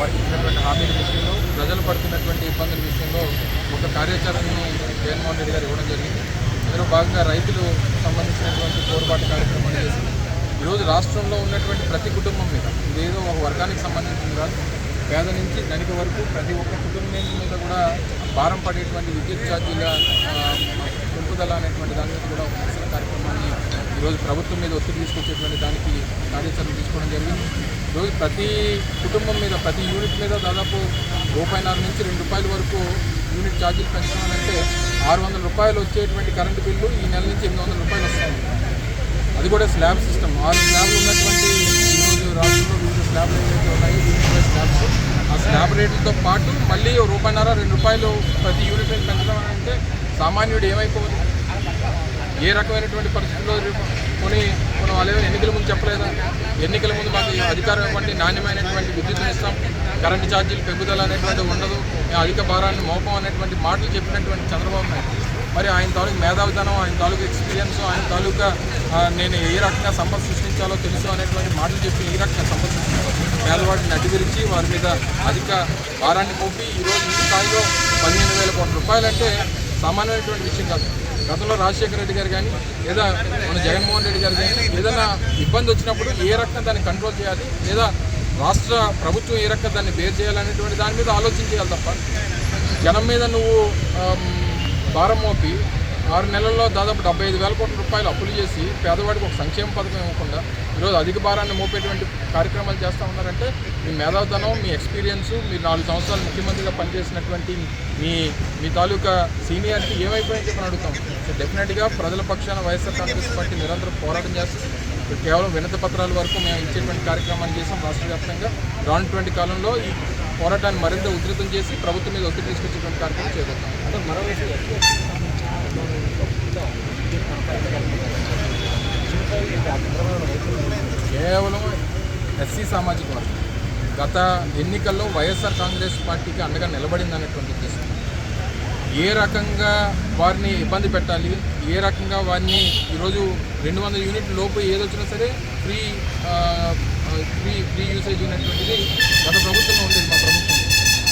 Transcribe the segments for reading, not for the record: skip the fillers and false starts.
వారికి ఇచ్చినటువంటి హామీల విషయంలో, ప్రజలు పడుతున్నటువంటి ఇబ్బందుల విషయంలో ఒక కార్యాచరణని జగన్మోహన్ రెడ్డి గారు ఇవ్వడం జరిగింది. ఇందులో భాగంగా రైతులు సంబంధించినటువంటి పోరుబాటు కార్యక్రమాలు చేసి ఈరోజు రాష్ట్రంలో ఉన్నటువంటి ప్రతి కుటుంబం మీద, ఇదేదో ఒక వర్గానికి సంబంధించింది కాదు, పేద నుంచి ధనిక వరకు ప్రతి ఒక్క కుటుంబం మీద కూడా భారం పడేటువంటి విద్యుత్ ఛార్జీల పెంపుదల అనేటువంటి దాని మీద కూడా ఒక నిరసన కార్యక్రమాన్ని ఈరోజు ప్రభుత్వం మీద ఒత్తిడి తీసుకొచ్చేటువంటి దానికి కార్యాచరణ తీసుకోవడం జరిగింది. ఈరోజు ప్రతి కుటుంబం మీద, ప్రతి యూనిట్ మీద దాదాపు రూపాయన్నర నుంచి ₹2 వరకు యూనిట్ ఛార్జీలు పెంచడాలంటే ₹600 వచ్చేటువంటి కరెంటు బిల్లు ఈ నెల నుంచి ₹800 వస్తుంది. అది కూడా స్లాబ్ సిస్టమ్. 6 స్లాబ్లు ఉన్నటువంటి ఈరోజు రాష్ట్రంలో వివిధ స్లాబ్లు ఏవైతే ఉన్నాయో యూనిట్ స్లాబ్స్, ఆ స్లాబ్ రేట్లతో పాటు మళ్ళీ ₹1.5 ₹2 ప్రతి యూనిట్ పెంచడం అంటే సామాన్యుడు ఏమైపోవాలి? ఏ రకమైనటువంటి పరిస్థితుల్లో కొన్ని వాళ్ళు ఎన్నికల ముందు చెప్పలేదా? ఎన్నికల ముందు మాకు అధికారం ఇవ్వండి, నాణ్యమైనటువంటి విద్యుత్తును ఇస్తాం, కరెంటు ఛార్జీలు పెంపుదల అనేటువంటి ఉండదు, అధిక భారాన్ని మోపం అనేటువంటి మాటలు చెప్పినటువంటి చంద్రబాబు నాయుడు మరి ఆయన తాలూకు మేధావితనం, ఆయన తాలూకు ఎక్స్పీరియన్స్, ఆయన తాలూకా నేను ఏ రకంగా సంపద సృష్టించాలో తెలుసు అనేటువంటి మాటలు చెప్పి ఈ రకంగా సంపద సృష్టించాలి, పేదవాడిని అడ్డువిరించి వారి మీద అధిక భారాన్ని మోపి ఈరోజు ఈ స్థాయిలో 15,000 కోట్ల రూపాయలు అంటే సామాన్యమైనటువంటి విషయం కాదు. గతంలో రాజశేఖర రెడ్డి గారు కానీ లేదా మన జగన్మోహన్ రెడ్డి గారు కానీ ఏదైనా ఇబ్బంది వచ్చినప్పుడు ఏ రకంగా దాన్ని కంట్రోల్ చేయాలి, లేదా రాష్ట్ర ప్రభుత్వం ఏ రకంగా దాన్ని బేర్ చేయాలనేటువంటి దాని మీద ఆలోచన చేయాలి తప్ప జనం మీద నువ్వు భారం మోపి 6 నెలల్లో దాదాపు 75,000 కోట్ల రూపాయలు అప్పులు చేసి పేదవాడికి ఒక సంక్షేమ పథకం ఇవ్వకుండా ఈరోజు అధిక భారాన్ని మోపేటువంటి కార్యక్రమాలు చేస్తూ ఉన్నారంటే మీ మేధావితనం, మీ ఎక్స్పీరియన్స్, మీరు 4 సంవత్సరాలు ముఖ్యమంత్రిగా పనిచేసినటువంటి మీ తాలూకా సీనియారిటీ ఏమైపోయింది చెప్పని అడుగుతాం. సో డెఫినెట్గా ప్రజల పక్షాన వైఎస్ఆర్ కాంగ్రెస్ పార్టీ నిరంతరం పోరాటం చేస్తుంది. కేవలం వినతి పత్రాల వరకు మేము ఇచ్చేటువంటి కార్యక్రమాన్ని చేసాం. రాష్ట్ర వ్యాప్తంగా రానున్నటువంటి కాలంలో ఈ పోరాటాన్ని మరింత ఉధృతం చేసి ప్రభుత్వం మీద ఒత్తిడి తీసుకొచ్చేటువంటి కార్యక్రమం చేద్దాం. అంటే కేవలం ఎస్సీ సామాజిక వర్గం గత ఎన్నికల్లో వైఎస్ఆర్ కాంగ్రెస్ పార్టీకి అండగా నిలబడింది అనేటువంటి ఉద్దేశం. ఏ రకంగా వారిని ఇబ్బంది పెట్టాలి, ఏ రకంగా వారిని ఈరోజు 200 యూనిట్ల లోపు ఏదొచ్చినా సరే ఫ్రీ యూసేజ్ ఉన్నటువంటిది గత ప్రభుత్వంలో ఉండేది మా ప్రభుత్వం.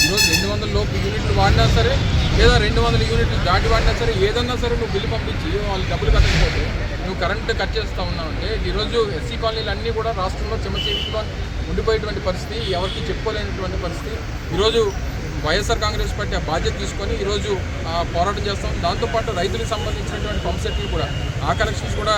ఈరోజు 200 లోపు యూనిట్లు వాడినా సరే లేదా 200 యూనిట్లు దాటి వాడినా సరే ఏదన్నా సరే నువ్వు బిల్లు పంపించి వాళ్ళు డబ్బులు కట్టకపోతే నువ్వు కరెంటు కట్ చేస్తూ ఉన్నావంటే ఈరోజు ఎస్సీ కాలనీలు అన్నీ కూడా రాష్ట్రంలో చెమచీవిలో ఉండిపోయేటువంటి పరిస్థితి, ఎవరికి చెప్పుకోలేనటువంటి పరిస్థితి. ఈరోజు వైఎస్ఆర్ కాంగ్రెస్ పార్టీ ఆ బాధ్యత తీసుకొని ఈరోజు పోరాటం చేస్తాం. దాంతోపాటు రైతులకు సంబంధించినటువంటి పంప్ సెట్లు కూడా ఆ కనెక్షన్స్ కూడా